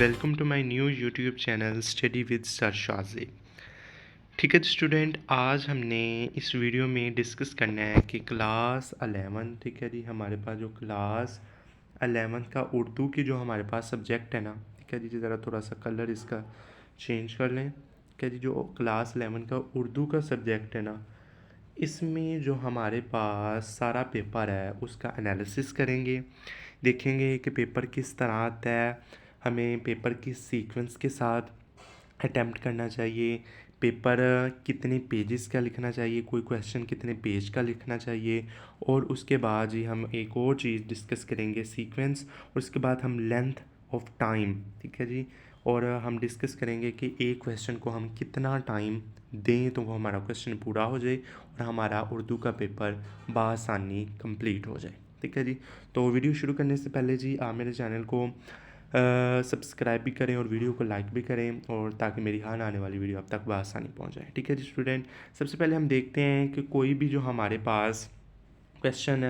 Welcome to my new YouTube channel study with sir Shazi. ठीक है student, आज हमने इस वीडियो में डिस्कस करना है कि क्लास 11, ठीक है जी, हमारे पास जो क्लास 11 का उर्दू की जो हमारे पास सब्जेक्ट है ना, ठीक है जी, ज़रा थोड़ा सा कलर इसका चेंज कर लें। ठीक है जी, जो क्लास 11 का उर्दू का सब्जेक्ट है ना, इसमें जो हमारे पास सारा पेपर है उसका एनालिसिस करेंगे, देखेंगे कि पेपर किस तरह आता है, हमें पेपर किस सीक्वेंस के साथ अटेम्प्ट करना चाहिए, पेपर कितने पेजेस का लिखना चाहिए, कोई क्वेश्चन कितने पेज का लिखना चाहिए, और उसके बाद ही हम एक और चीज़ डिस्कस करेंगे सीक्वेंस, और उसके बाद हम लेंथ ऑफ टाइम, ठीक है जी, और हम डिस्कस करेंगे कि एक क्वेश्चन को हम कितना टाइम दें तो वो हमारा क्वेश्चन पूरा हो जाए और हमारा उर्दू का पेपर बआसानी कंप्लीट हो जाए। ठीक है जी, तो वीडियो शुरू करने से पहले जी आप मेरे चैनल को सब्सक्राइब भी करें और वीडियो को लाइक भी करें, और ताकि मेरी हर आने वाली वीडियो आप तक बआसानी पहुंच जाए। ठीक है जी स्टूडेंट, सबसे पहले हम देखते हैं कि कोई भी जो हमारे पास क्वेश्चन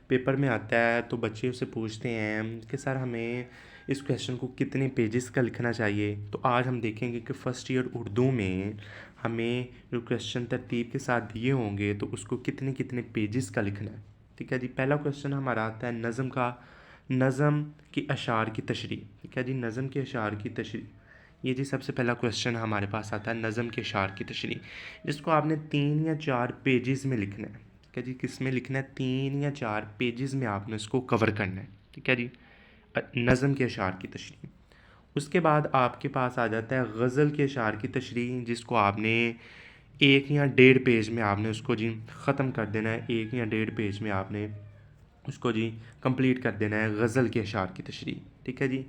पेपर में आता है तो बच्चे उससे पूछते हैं कि सर हमें इस क्वेश्चन को कितने पेजेस का लिखना चाहिए। तो आज हम देखेंगे कि फ़र्स्ट ईयर उर्दू में हमें जो क्वेश्चन तरतीब के साथ दिए होंगे तो उसको कितने कितने पेजेस का लिखना है। ठीक है जी, पहला क्वेश्चन हमारा आता है नज़म का, नज़म की अशार की तशरीह। ठीक है जी, नज़म के अशार की तशरीह, ये जी सबसे पहला क्वेश्चन हमारे पास आता है नज़म के अशार की तशरीह, जिसको आपने 3 या 4 पेजेस में लिखना है। ठीक है जी, किस में लिखना है? 3 या 4 पेजेस में आपने इसको कवर करना है। ठीक है जी, नज़म के अशार की तशरीह। उसके बाद आपके पास आ जाता है गज़ल के अशार की तशरीह, जिसको आपने 1 या 1.5 पेज में आपने उसको जी ख़त्म कर देना है। 1 या 1.5 पेज में आपने उसको जी कंप्लीट कर देना है गज़ल के अशार की तशरीह। ठीक है जी,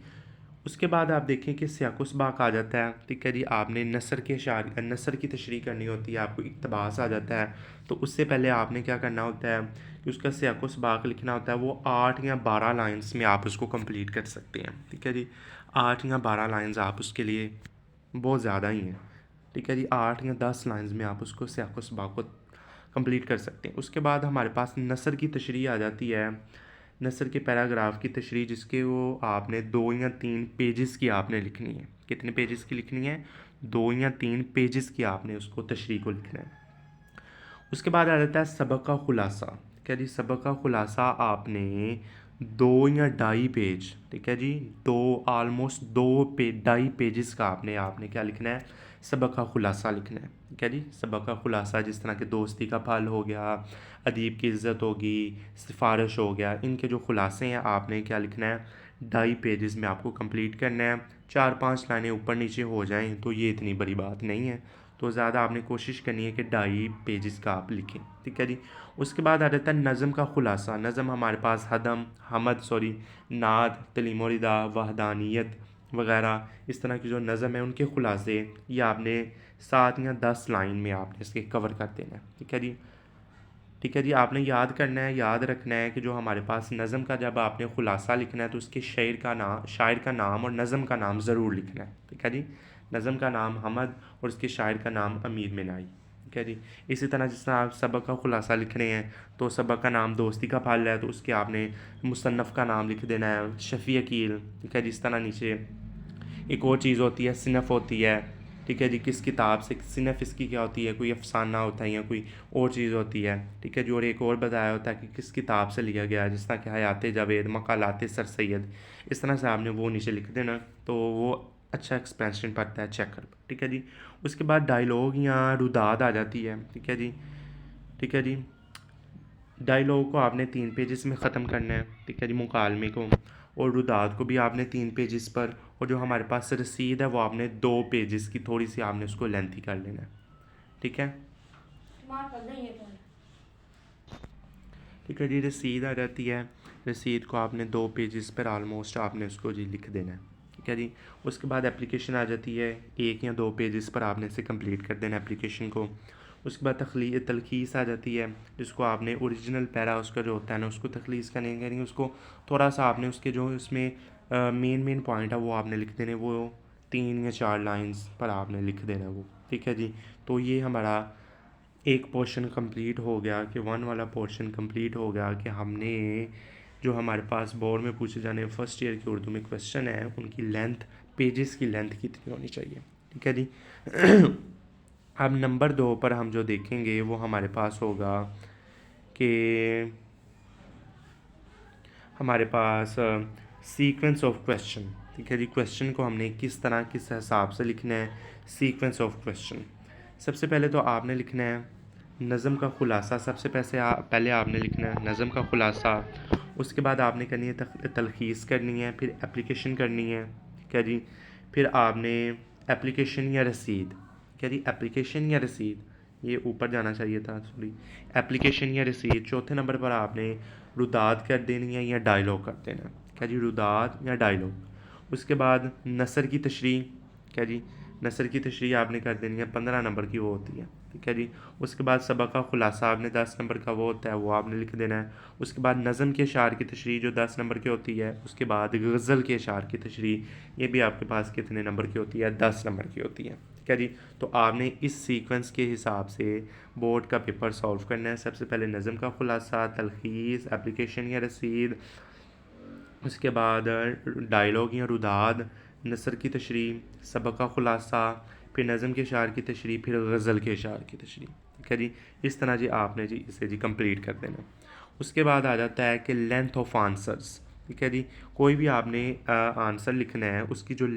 उसके बाद आप देखें कि सियाकुसबाक आ जाता है। ठीक है जी, आपने नसर के अशार नसर की तशरीह करनी होती है, आपको इक़्तिबास आ जाता है। तो उससे पहले आपने क्या करना होता है कि उसका सियाकुसबाक लिखना होता है। वो 8 या 12 लाइन्स में आप उसको कंप्लीट कर सकते हैं। ठीक है जी, 8 या 12 लाइन्स आप उसके लिए बहुत ज़्यादा ही हैं। ठीक है जी, 8 या 10 लाइन्स में आप उसको सियाकुसबाक को कंप्लीट कर सकते हैं। उसके बाद हमारे पास नसर की तशरीह आ जाती है, नसर के पैराग्राफ की तशरीह, जिसके वो आपने 2 या 3 पेजेस की आपने लिखनी है। कितने पेजेस की लिखनी है? 2 या 3 पेजेस की आपने उसको तशरीह को लिखना है। उसके बाद आ जाता है सबक का खुलासा। ठीक है जी, सबक का खुलासा आपने 2 या ढाई पेज, ठीक है जी, 2 पेजेस का आपने आपने क्या लिखना है? सबक का खुलासा लिखना है। ठीक है जी, सबक का खुलासा जिस तरह के दोस्ती का फल हो गया, अदीब की इज़्ज़त होगी, सिफारिश हो गया, इनके जो खुलासे हैं आपने क्या लिखना है? ढाई पेजेस में आपको कंप्लीट करना है। 4-5 लाइनें ऊपर नीचे हो जाएं तो ये इतनी बड़ी बात नहीं है, तो ज़्यादा आपने कोशिश करनी है कि ढाई पेजेस का आप लिखें। ठीक है जी, उसके बाद आ जाता है नज़म का खुलासा। नज़म हमारे पास नात, तलीमोरिदा, वहदानियत वगैरह इस तरह की जो नज़म है उनके खुलासे ये आपने 7 या 10 लाइन में आपने इसके कवर कर देना है। ठीक है जी, ठीक है जी, आपने याद करना है, याद रखना है कि जो हमारे पास नज़म का जब आपने खुलासा लिखना है तो उसके शायर का नाम और नज़म का नाम ज़रूर लिखना है। ठीक है जी, नज़म का नाम हमद और उसके शायर का नाम अमीर मिनाई। ठीक है जी, इसी तरह जिस तरह आप सबक का खुलासा लिख रहे हैं तो सबक का नाम दोस्ती का फल है तो उसके आपने मुसन्नफ़ का नाम लिख देना है शफ़ी अकील। ठीक है, जिस तरह नीचे एक और चीज़ होती है सिनफ़ होती है। ठीक है जी, किस किताब से, सिनफ़ इसकी क्या होती है? कोई अफ़साना होता है या कोई और चीज़ होती है। ठीक है जी, और एक और बताया होता है कि किस किताब से लिया गया है, जिस तरह कि हयात जावेद, मकालात सर सैयद, इस तरह से आपने वो नीचे लिख देना तो वो अच्छा एक्सप्रेशन पड़ता है चेकर। ठीक है जी, उसके बाद डायलॉग या रुदाद आ जाती है। ठीक है जी, ठीक है जी, डायलॉग को आपने 3 पेजेस में ख़त्म करना है। ठीक है जी, मुकालमे को और रुदात को भी आपने 3 पेजेस पर, और जो हमारे पास रसीद है वो आपने 2 पेजेस की, थोड़ी सी आपने उसको लेंथी कर लेना है। ठीक है, ठीक है जी, रसीद आ जाती है। रसीद को आपने 2 पेजेस पर ऑलमोस्ट आपने उसको जी लिख देना है। ठीक है जी, उसके बाद एप्लीकेशन आ जाती है, 1 या 2 पेजेस पर आपने इसे कंप्लीट कर देना एप्लीकेशन को। उसके बाद तलखीस आ जाती है, जिसको आपने ओरिजिनल पैरा उसका जो होता है ना उसको तखलीस करने करेंगे, उसको थोड़ा सा आपने उसके जो उसमें मेन पॉइंट है वो आपने लिख देने, वो 3 या 4 लाइन्स पर आपने लिख देना वो। ठीक है जी, तो ये हमारा एक पोर्शन कंप्लीट हो गया कि 1 वाला पोर्शन कंप्लीट हो गया कि हमने जो हमारे पास बोर्ड में पूछे जाने फर्स्ट ईयर की उर्दू में क्वेश्चन है उनकी लेंथ पेजेस की लेंथ कितनी होनी चाहिए। ठीक है जी। अब नंबर 2 पर हम जो देखेंगे वो हमारे पास होगा कि हमारे पास सीक्वेंस ऑफ क्वेश्चन। ठीक है जी, क्वेश्चन को हमने किस तरह किस हिसाब से लिखना है, सीक्वेंस ऑफ क्वेश्चन। सबसे पहले तो आपने लिखना है नज़म का ख़ुलासा। सबसे पहले आपने लिखना है नज़म का ख़ुलासा। उसके बाद आपने करनी है तलख़ीस करनी है, फिर एप्लीकेशन करनी है। ठीक है जी। फिर आपने एप्लीकेशन या रसीद, क्या जी, एप्लीकेशन या रसीद, ये ऊपर जाना चाहिए था, सॉरी, एप्लीकेशन या रसीद। चौथे नंबर पर आपने रुदाद कर देनी है या डायलॉग कर देना है। क्या जी, रुदाद या डायलॉग। उसके बाद नसर की तशरीह, क्या जी, नसर की तशरीह आपने कर देनी है, 15 नंबर की वो होती है। ठीक है जी। उसके बाद सबक का ख़ुलासा आपने 10 नंबर का वो होता है, वो आपने लिख देना है। उसके बाद नज़म के अशार की तशरीह जो 10 नंबर की होती है। उसके बाद गज़ल के अशार की तशरीह, ये भी आपके पास कितने नंबर की होती है, 10 नंबर की होती है। ठीक है जी। तो आपने इस सीक्वेंस के हिसाब से बोर्ड का पेपर सॉल्व करना है। सबसे पहले नज़म का ख़ुलासा, तलख़ीस, एप्लीकेशन या रसीद, उसके बाद डायलॉग या रुदाद, नसर की तशरीह, सबक का ख़ुलासा, फिर नज़म के अशार की तशरीह, फिर गज़ल के अशार की तशरीह। ठीक है जी। इस तरह जी आपने जी इसे जी कंप्लीट कर देना। उसके बाद आ जाता है कि लेंथ ऑफ आंसर्स। ठीक है जी। कोई भी आपने आंसर लिखना है, उसकी जो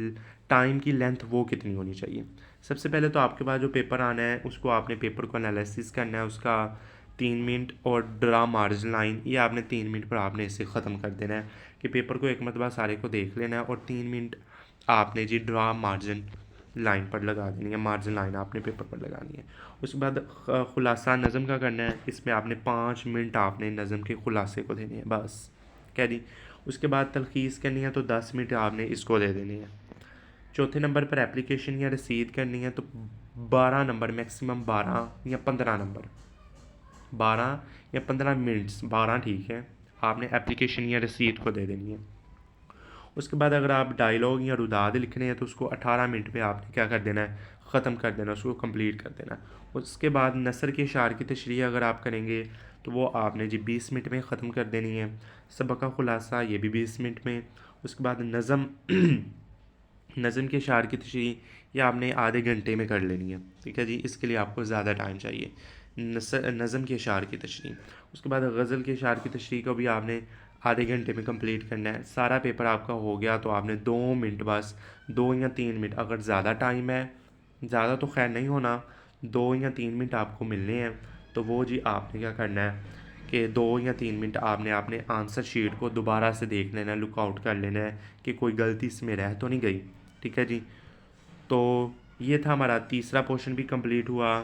टाइम की लेंथ वो कितनी होनी चाहिए। सबसे पहले तो आपके पास जो पेपर आना है उसको आपने पेपर को एनालिसिस करना है, उसका 3 मिनट और ड्रा मार्जिन लाइन, ये आपने 3 मिनट पर आपने इसे ख़त्म कर देना है कि पेपर को एक मरतबा सारे को देख लेना है और 3 मिनट आपने जी ड्रा मार्जिन लाइन पर लगा देनी है, मार्जिन लाइन आपने पेपर पर लगानी है। उसके बाद ख़ुलासा नज़म का करना है, इसमें आपने 5 मिनट आपने नज़म के ख़ुलासे को देने हैं बस। क्या जी। उसके बाद तलख़ीस करनी है तो 10 मिनट आपने इसको दे देनी है। चौथे नंबर पर एप्लीकेशन या रसीद करनी है तो 12 नंबर, मैक्सिमम 12 या 15 नंबर, 12 या 15 मिनट्स, 12 ठीक है, आपने एप्लीकेशन या रसीद को दे देनी है। उसके बाद अगर आप डायलॉग या रुदाद लिखने हैं तो उसको 18 मिनट में आपने क्या कर देना है, ख़त्म कर देना, उसको कंप्लीट कर देना। उसके बाद नसर के अशार की तशरीह अगर आप करेंगे तो वो आपने जी 20 मिनट में ख़त्म कर देनी है। सबक का ख़ुलासा, ये भी 20 मिनट में। उसके बाद नज़म नज़म के अशार की तशरीह, ये आपने आधे घंटे में कर लेनी है। ठीक है जी। इसके लिए आपको ज़्यादा टाइम चाहिए। नज़म के अशार की तशरीह, उसके बाद गज़ल के अशार की तशरीह को भी आपने आधे घंटे में कंप्लीट करना है। सारा पेपर आपका हो गया तो आपने 2 मिनट, बस 2 या 3 मिनट, अगर ज़्यादा टाइम है, ज़्यादा तो खैर नहीं होना, 2 या 3 मिनट आपको मिलने हैं तो वो जी आपने क्या करना है कि 2 या 3 मिनट आपने अपने आंसर शीट को दोबारा से देख लेना है, लुकआउट कर लेना है कि कोई गलती इसमें रह तो नहीं गई। ठीक है जी। तो ये था हमारा तीसरा पोर्शन भी कंप्लीट हुआ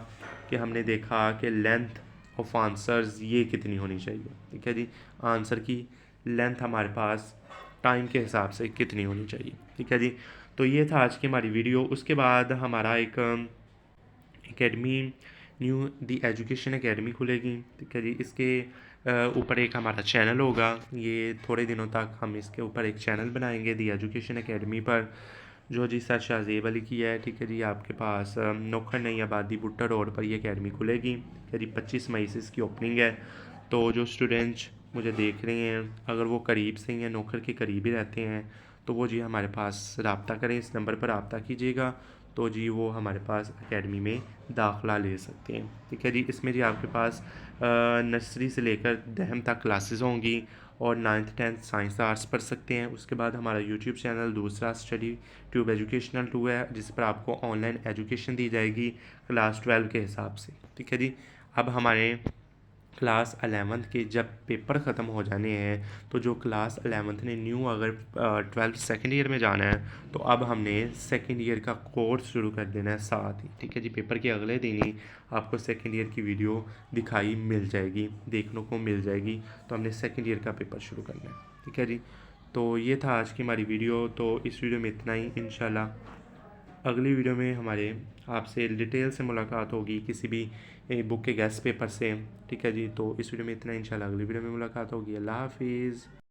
कि हमने देखा कि लेंथ ऑफ आंसर्स ये कितनी होनी चाहिए। ठीक है जी। आंसर की लेंथ हमारे पास टाइम के हिसाब से कितनी होनी चाहिए। ठीक है जी। तो ये था आज की हमारी वीडियो। उसके बाद हमारा एक एकेडमी, न्यू दी एजुकेशन एकेडमी खुलेगी। ठीक है जी। इसके ऊपर एक हमारा चैनल होगा, ये थोड़े दिनों तक हम इसके ऊपर एक चैनल बनाएंगे दी एजुकेशन एकेडमी पर, जो जी सर शाहजेब अली की है। ठीक है जी। आपके पास नौखर नई आबादी भुट्टा रोड पर ये एकेडमी खुलेगी। ठीक है जी। 25 मई से इसकी ओपनिंग है। तो जो स्टूडेंट्स मुझे देख रहे हैं, अगर वो करीब से हैं, नौखर के करीब ही रहते हैं, तो वो जी हमारे पास रब्ता करें, इस नंबर पर रब्ता कीजिएगा तो जी वो हमारे पास एकेडमी में दाखिला ले सकते हैं। ठीक है जी। इसमें जी आपके पास नर्सरी से लेकर 10वीं तक क्लासेस होंगी और 9th 10th साइंस आर्ट्स पढ़ सकते हैं। उसके बाद हमारा यूट्यूब चैनल दूसरा स्टडी ट्यूब एजुकेशनल 2 है, जिस पर आपको ऑनलाइन एजुकेशन दी जाएगी क्लास 12 के हिसाब से। ठीक है जी। अब हमारे क्लास 11th के जब पेपर ख़त्म हो जाने हैं तो जो क्लास 11th ने न्यू अगर 12th सेकेंड ईयर में जाना है तो अब हमने सेकेंड ईयर का कोर्स शुरू कर देना है साथ ही। ठीक है जी। पेपर के अगले दिन ही आपको सेकेंड ईयर की वीडियो दिखाई मिल जाएगी, देखने को मिल जाएगी। तो हमने सेकेंड ईयर का पेपर शुरू करना है। ठीक है जी। तो ये था आज की हमारी वीडियो। तो इस वीडियो में इतना ही। इंशाल्लाह अगली वीडियो में हमारे आपसे डिटेल से मुलाकात होगी किसी भी बुक के गेस्ट पेपर से। ठीक है जी। तो इस वीडियो में इतना, इंशाल्लाह अगली वीडियो में मुलाकात होगी। अल्लाह हाफिज़।